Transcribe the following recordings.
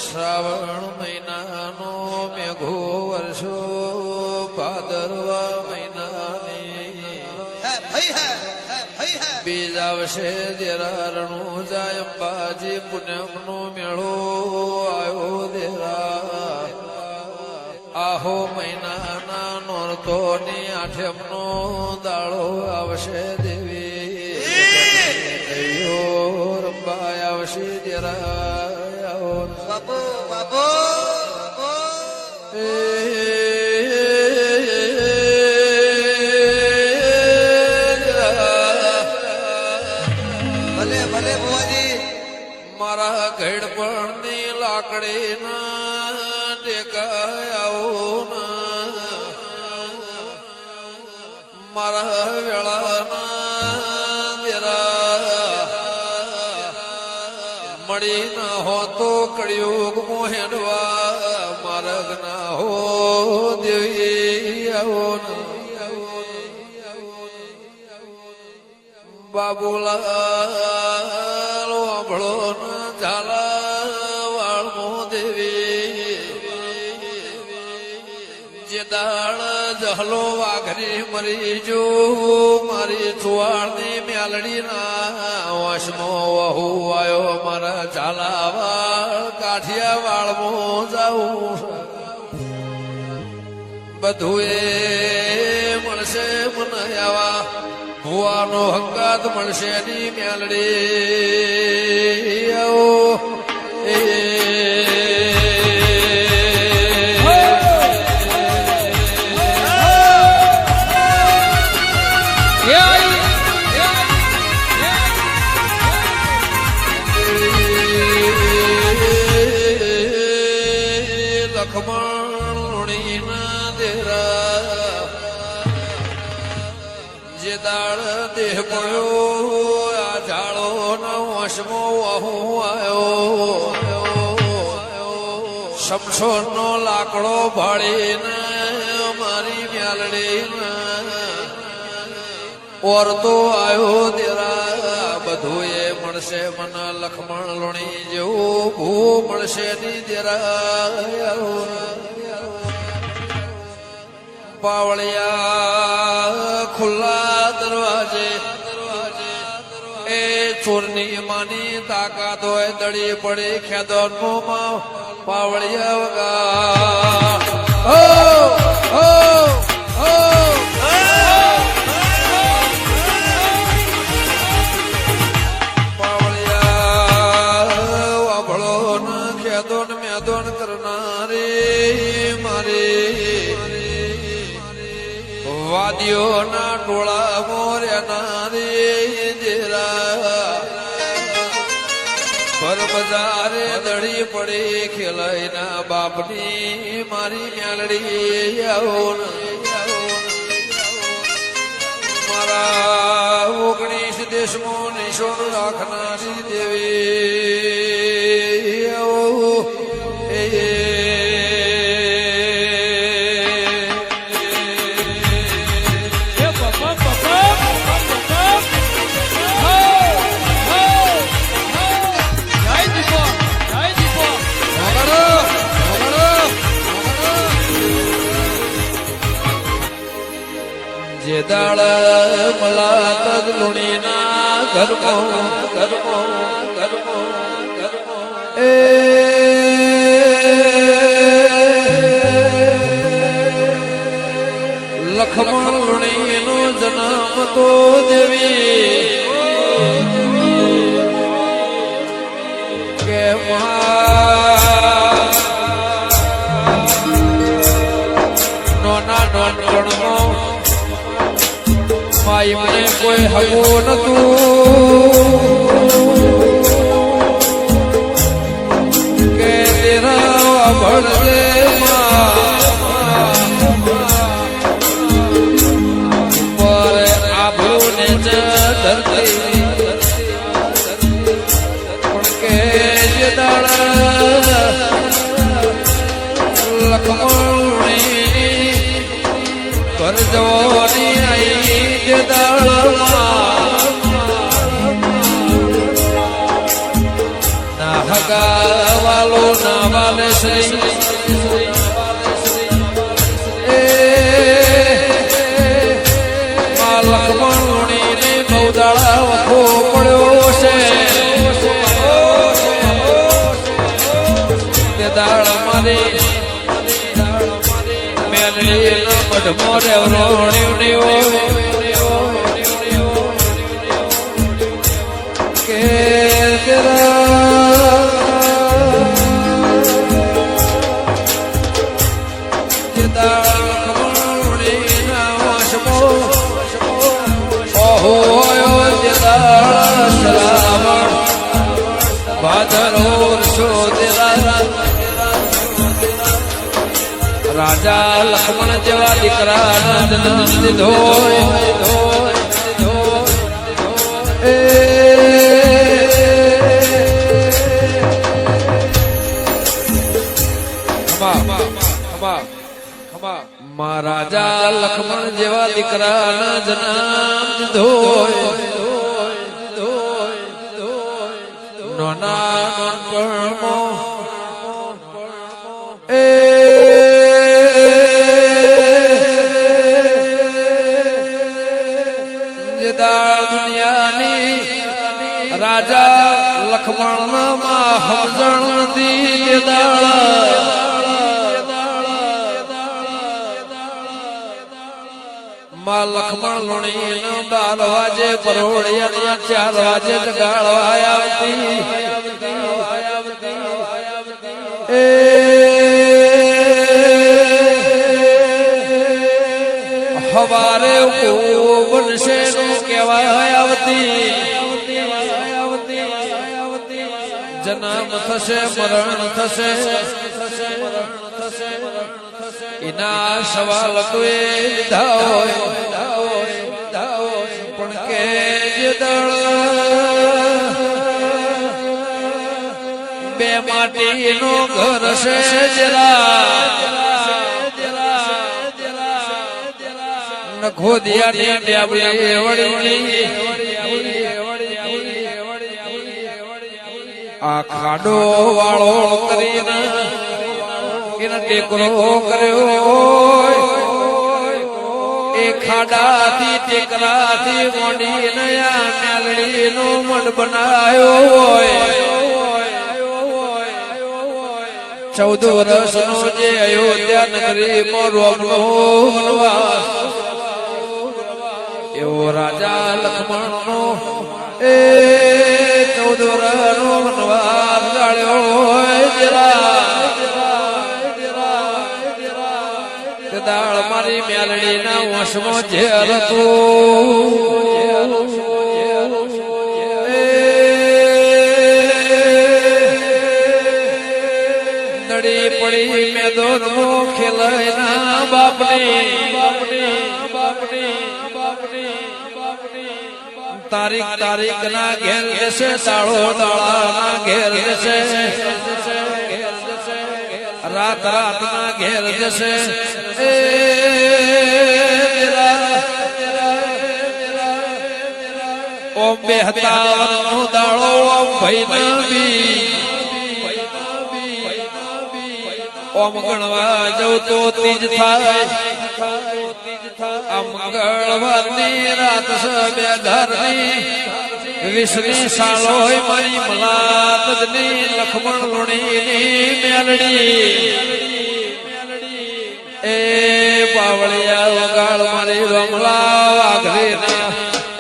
શ્રાવણ મહિનાનો મેઘો વર્ષો ભાદરવા મહિનાની બીજ આવશે દેરારણું જાય અંબાજી પૂનમનો મેળો આવ્યો દેરા આહો મહિનાના નોરતોની આઠમનો દાડો આવશે દેવી રંબાઈ આવશે દેરા બાપુ બાપુ ભલે ભલે બુવાજી મારા ઘડપણની લાકડી ના ટેકાયાઓ મારા વેળાના દેરા મળી ના હો તો કળિયુગ મોહેડવા માર્ગ ના હો દેવી આવો બાબુલાલ વાંભળો ના ઝાલા વાળમો દેવી જે દાળ જહલો વાઘરી મરી જો મારી ચુવાળની મ્યાલડી ના વશમો વહુ આવ્યો મારા ઝાલા વાળ કાઠિયા વાળમો જાઉં બધું એ મળશે મને આવા ભુવાનો હંગાત મળશે ની મ્યાલડી આવો એ જે દાળ દેહ પડ્યો આ ઝાડો નો વશમો વહુ આવ્યો શમશોર નો લાકડો ભાળીને મારી મ્યાલડી ઓરતો આવ્યો દેરા બધું એ મળશે મને લખમણ લોણી જેવું ભૂ મળશે ની દેરા પાવળિયા ખુલ્લા દરવાજે એ ચોરની માની તાકાત હોય દડી પડી ખેદો પાવળિયા વગા પાવળિયા વાભળો ન ખેદો ને મેદોન કરનારી મારી વાદીઓ ના ટોળા મોર્યા રે દેરા પર બજારે દડી પડી ખેલાઈ ના બાપની મારી મ્યાલડી આવો મારા 19 દેશમો નિશોન રાખનારી દેવી આવો એ જે દાળ મલા તદ લુણી ના ઘરમો એ લખમણ લુણી નો જન્મ તો દેવી કે નોના નોનપણનો માઈ મને કોઈ હગો નતું કે તેરા ભળે પર આભો ને ધરતી પણ કે જે દાળ લખમણી ઘર જવાની આઈ જે દાળ ના હગા વાલો ના વાલે શ્રી લખમણુણી ને બૌદાળા વખો પડ્યો છે તે દાળ મારી મેલડી નો મઢમો રેવરો કે રાજા લક્ષ્મણ જેવા દીકરા જન્મ દીધો રાજા લક્ષ્મણ જેવા દીકરા જન્મ દીધો નોના નોનપણમો દુનિયાની રાજા લક્ષ્મણ માં સમજણ દી માં લક્ષ્મણ લુણી નો 12 વાજે પરોળિયા 4 વાજે જગાડવા આવતી હવારે બનશે નું કહેવાય આવતી જન્મ થશે મરણ થશે એના સવાલ કોઈ લીધા હોય પણ કે જે દળ બે માટીનો ઘર છે જરા ખોદિયાની ડેબલી વળી આ ખાડો વાળો કરીને એના ટેકરો કર્યો એ ખાડાથી ટેકરાથી મોડી નયા મેલડી નો મન બનાયો હોય 14 વર્ષનો જે અયોધ્યા નગરી મોરવાનો વનવાસ એવો રાજા લક્ષ્મણ નો એ 14 વર્ષનો વનવાસ ગાળ્યો દાળ મારી મેલડી ના વશમાં ઝેર હતું નડી પડી મેદોન નો ખેલાય ના બાપની તારીખ ના ઘેર જશે દાળો દાળા ના ઘેર જશે રાત ના ઘેર જશે ઓમ 72 નો દાળો ઓમ ભાઈ ઓમ ગણવા જવું તો તીજ થાય આ મંગળવારની રાત બે ઘરની 20ની સાલો મારી મલાતની લક્ષ્મણ લુણીની મેલડી એ બાવળિયા વગાડ મારી રમલા વાઘરી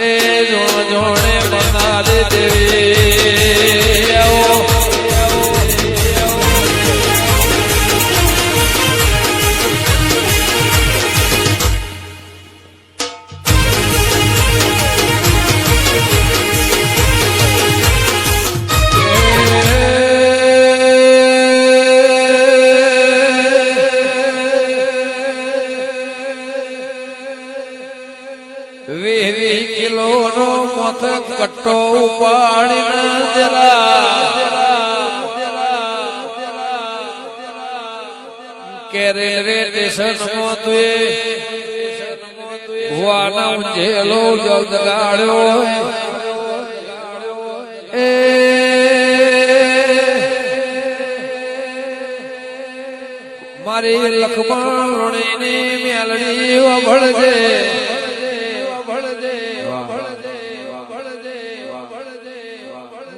એ જોણે બનારી દેવી કટ્ટો ઉપાડીને જરા કેરે રે સ્ટેશન ભુવાના જેલો જગાડ્યો એ મારી લખમણની મેલડી વભળજે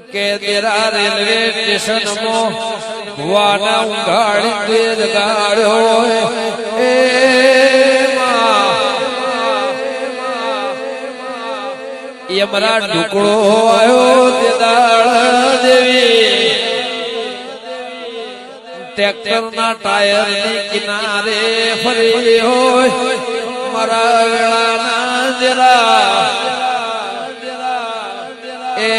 કે તેરા રેલવે સ્ટેશન માં ભુવાના ઉઘાડી તેજ ગાળ્યો એ યમરા ઢુકડો આવ્યો તે દાળ દેવી ટ્રેક્ટર ના ટાયર ની કિનારે ફરી હોય મારા વેળાના જરા એ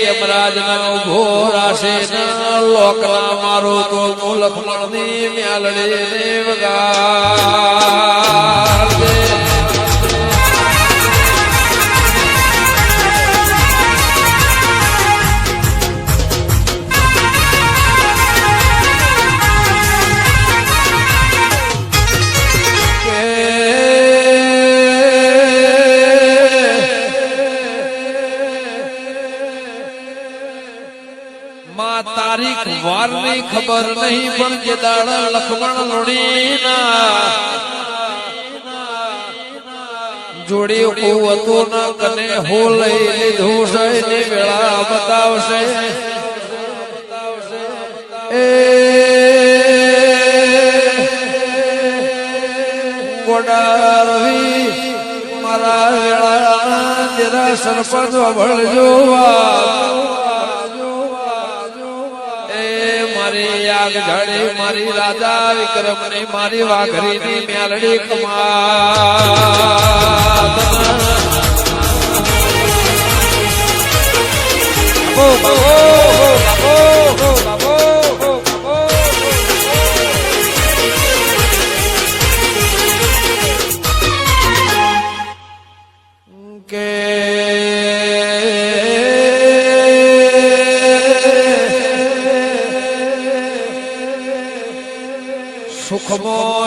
યમરાજ ના ઉભો રાશે ના લોકલા મારો તો લખમણ ની મ્યાલડી ને વગાડે તારીખ વાર ની ખબર નહીં પણ જે દાડા લખમણ લોડીના જોડી હતું ના કને હો લઈ લીધું છે ની વેળા બતાવશે એ કોડારવી મારા વેળા જરા સરપંચ વભળજો આગ ઝાડે મારી રાજા વિક્રમ ને મારી વાઘરી ની મ્યાલડી કે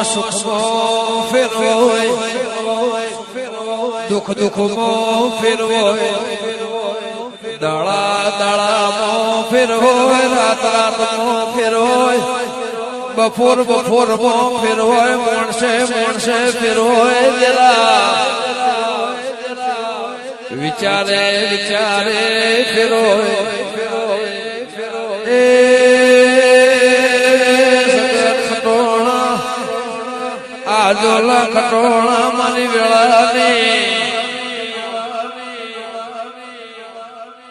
સુખમો ફેરવો દુઃખ દુઃખમો ફેરવો દાળામાં ફેરવો રાત રાતમાં ફેરવો બફોરમાં ફેરવો માણસે ફેરવો જરા વિચારે ફેરવો આજોલા ખટોળા મારી વેળાની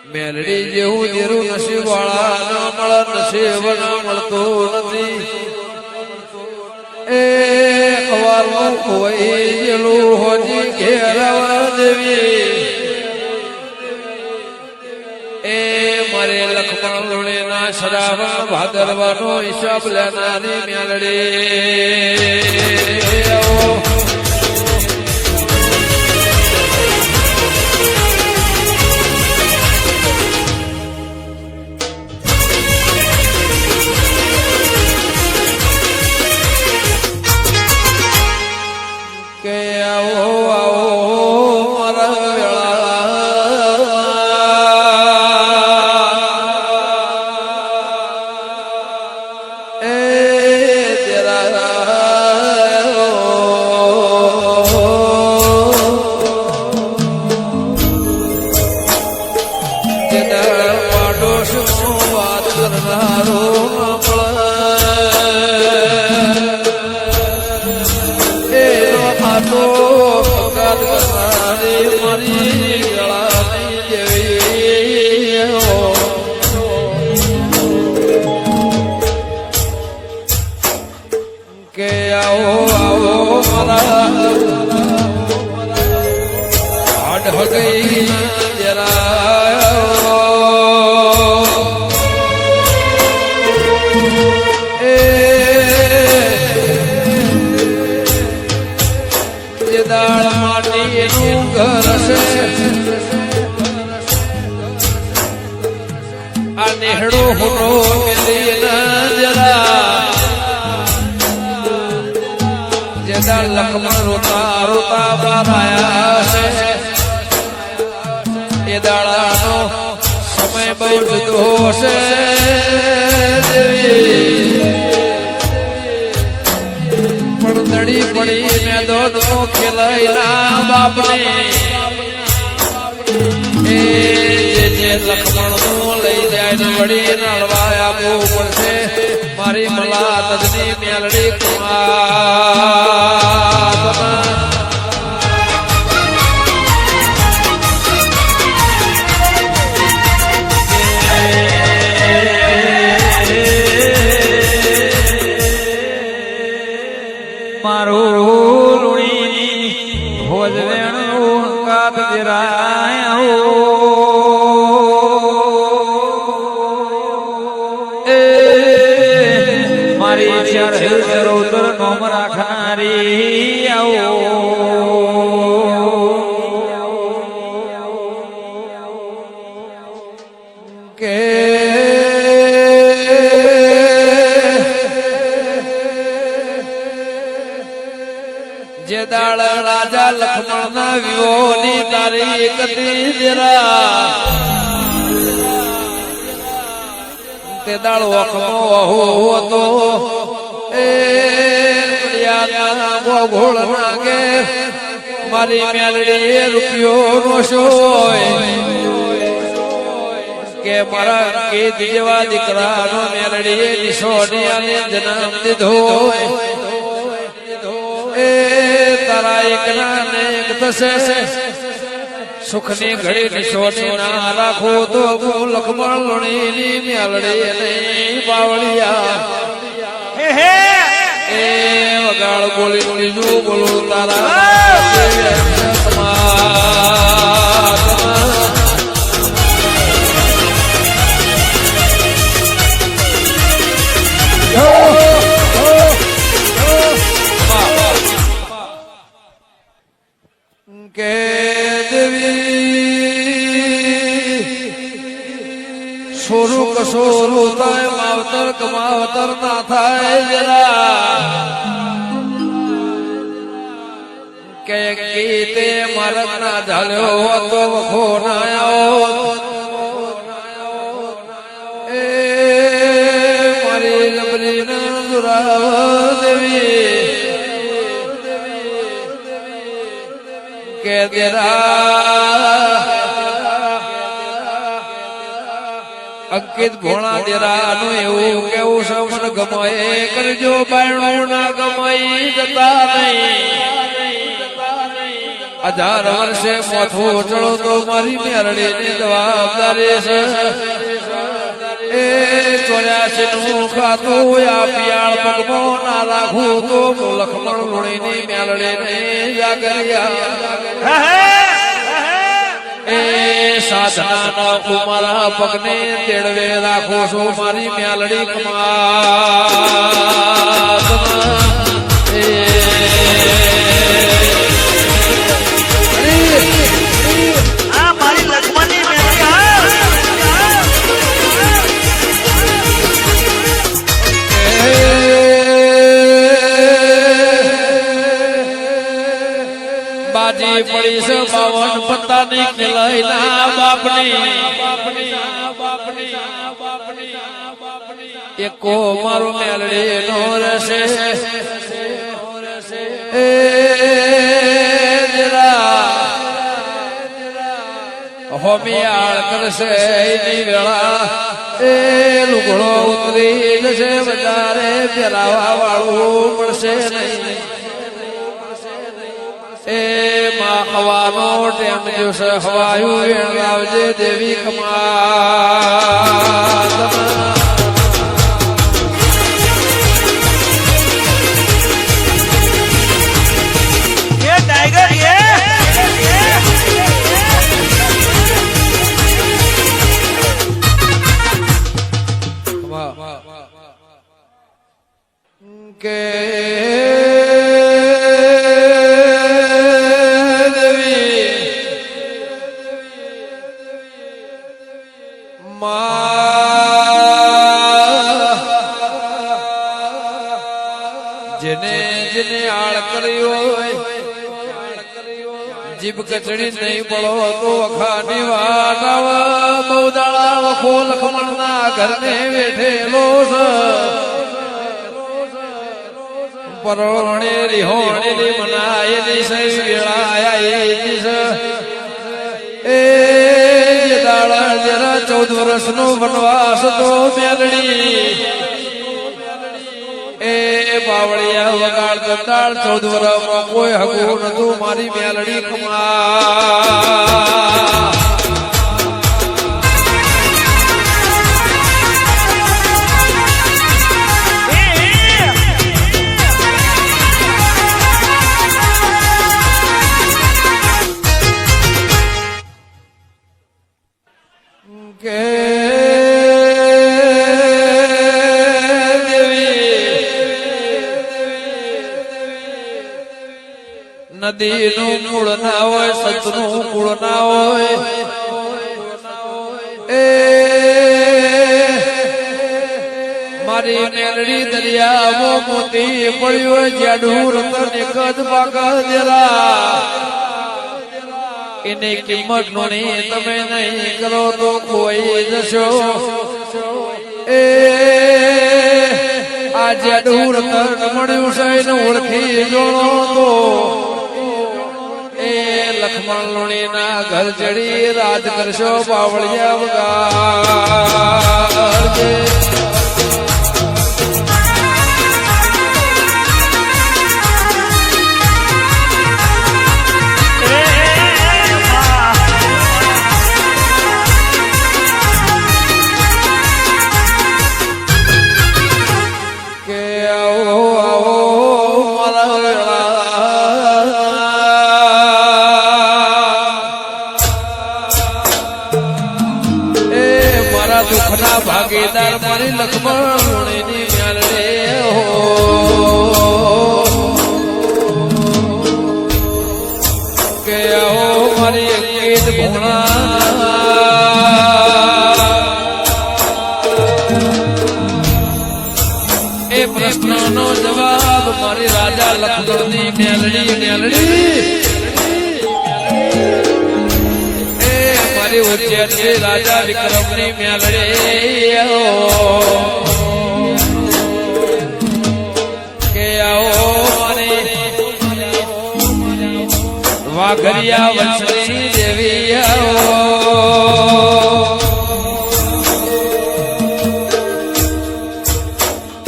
મેલડી જેવું જેરું નસીબ વાળા ના મળે નસીબ ના મળતું નથી એ અવારનું ખોવાઈ ગયેલું હોજી ઘેરાવા દેવી એ મારે લખમણ લોણીના શ્રાવણ ભાદરવાનો હિસાબ લેનારી મેલડી કે આવો મારા કે આવો મારા હાડ હગઈ જરા એ દાળ માટીનું ઘર છે આ નેહડો હોનો મેલી ના જરા લખમણ રોતા બારાયા છે એ દાડાનો સમય બહુ જુદો છે નો ખેલાઈના બાપને એ જે લખમણ નું લઈ જાય ને વળી નળવા આપવું પડશે મારી મલા તજની મેલડી કુમાર મારું ઋણી ભોજવેણું કાપ જરાય મારી ચાર ચરોતર નોમ રાખનારી આવો કે જે દાળ રાજા લક્ષ્મણ ના વિહોની તારીખ હતી જરા તે દાળ વખનો હતો એ ગોળ નાગે મારી મેલડી રૂપિયો નો શોય કે મારા કે જેવા દીકરાનો મેલડીએ નિશોડિયાને જન્મ દીધો એ તારા એકના ને એક થશે સુખની ઘડી નિશોની ના રાખો તો લખમણ લોણીની મેલડી નહીં બાવળિયા એ વગાડ બોલી બોલી જો બોલો કે દેવી સોરું કસોરું થાય માવતર કમાવતર ના થાય જરા કે ગીતે મારક ના ઝાલ્યો હતો વખો ના આવ્યો એ મારી લબરી ના દુરાવ દેવી કે અંકિત ભોણા દેરા નું એવું કેવું છે મન ગમાય કરજો બાયણું ના ગમાઈ જતા નહીં 1000 વર્ષે મોથું ચડો તો મારી મેરડી ની જવાબદારી છે એ 84 નું ખાતું આ પિયાળ પગમો ના રાખું તો લખમણ લોણીની મેલડી ને જાગરિયા એ સાધના મારા પગને તેડવે રાખો છો મારી મેલડી કમાલ મારી લક્ષ્મણની બાજી પડી છે 52 પત્તાની ખેલાઈના બાપની એકો મારો મેલડી નો રહેશે એ જરા હોમિયાળ કરશે એની વેળા એ લુગડો ઉતરી જશે બજારે પહેરાવા વાળું મળશે નહીં એ માં હવાનો ટેમ જોશે હવાયું વેણ લાવજે દેવી કમાલ ટાઈગર કે જેને જેને આળ કર્યો જીભ કચડી નહીં પડો તો વખાની વાત બહુ દાડા વખો લખમણ ના ઘરને બેઠેલો પરોણે રિહોણી મનાયેલી સૈ વેળાયા દિશ એ દાડા જરા 14 વર્ષનો વનવાસ તો મેલડી એ બાવળિયા વગાડ દંડાળ 14 વર્ષમાં કોઈ હગું નતું મારી મેલડી કમા કે નદીનું મૂળ ના હોય સતનું મૂળ ના હોય એ મારી મેલડી દરિયામાં મોતી પડ્યો જાડું રતન એક જ પાકા દેરા એની કિંમત નોની તમે નહીં કરો તો કોઈ જશો એ આ જાડું રતન મળ્યું છે ને ઓળખી જોણો તો એ લક્ષ્મણ લોણી ના ઘર ચડી રાજ કરશો બાવળિયા વગાડજે દુઃખના ભાગીદાર મારી લક્ષ્મણની મ્યાલડે હો કે આવો મારી ગીત ભૂણા એ પ્રશ્નનો જવાબ મારી રાજા લક્ષ્મણની મ્યાલડી ઉચ્ચેર રાજા વિક્રમની મેલડે કે આવો મને વાઘરિયા વંશની દેવી આવો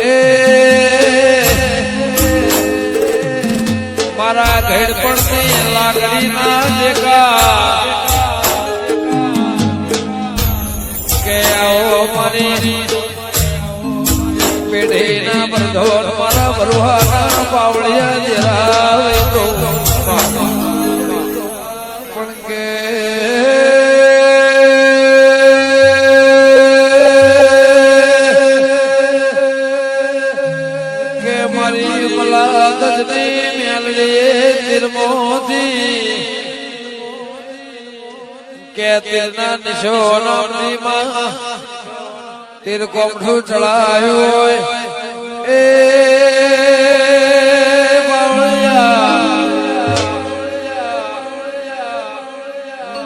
એ મારા ઘેર પડતી લાકડી ના દેખા પેઢી ના બરધોર મારા બરુહાના પાવળિયા જરાવે તો પણ કે મારી મલાગજની મેલડીએ તિરમોથી કે તીરના નિશોનો માં તીર કોમઠું ચડાયું એ બાવળિયા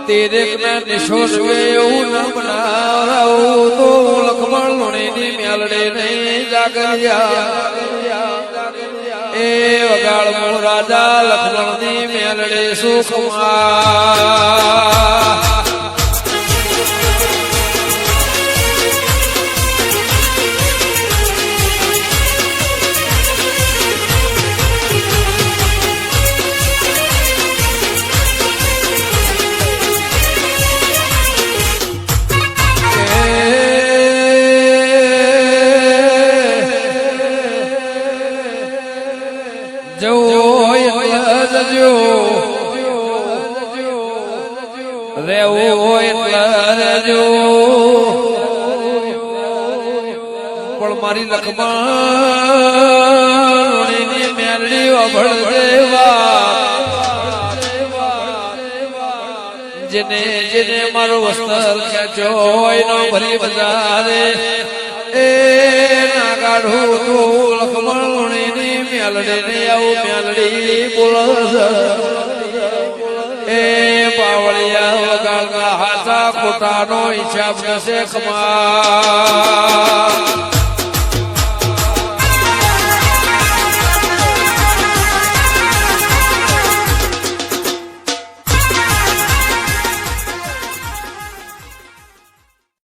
તીરેક ના નિશોન એવું ન બનાવું તો લક્ષ્મણ લોણીની મેલડે નહીં જાગરિયા એ વગાડ મૂળ રાજા લક્ષ્મણની મેલડે સુખમાં પણ મારી લક્ષ્મણની મેલડી અભળ દેવા જેને જેને મારો વસ્ત્ર ખેંચ્યો હોય નો ભરી બજારે એ ના કાઢું તું લક્ષ્મણની મેલડી ને આવું મેલડી બોલસ એ બાવળિયા વગાડના હાથા ખોટાનો હિસાબ નશે ખમા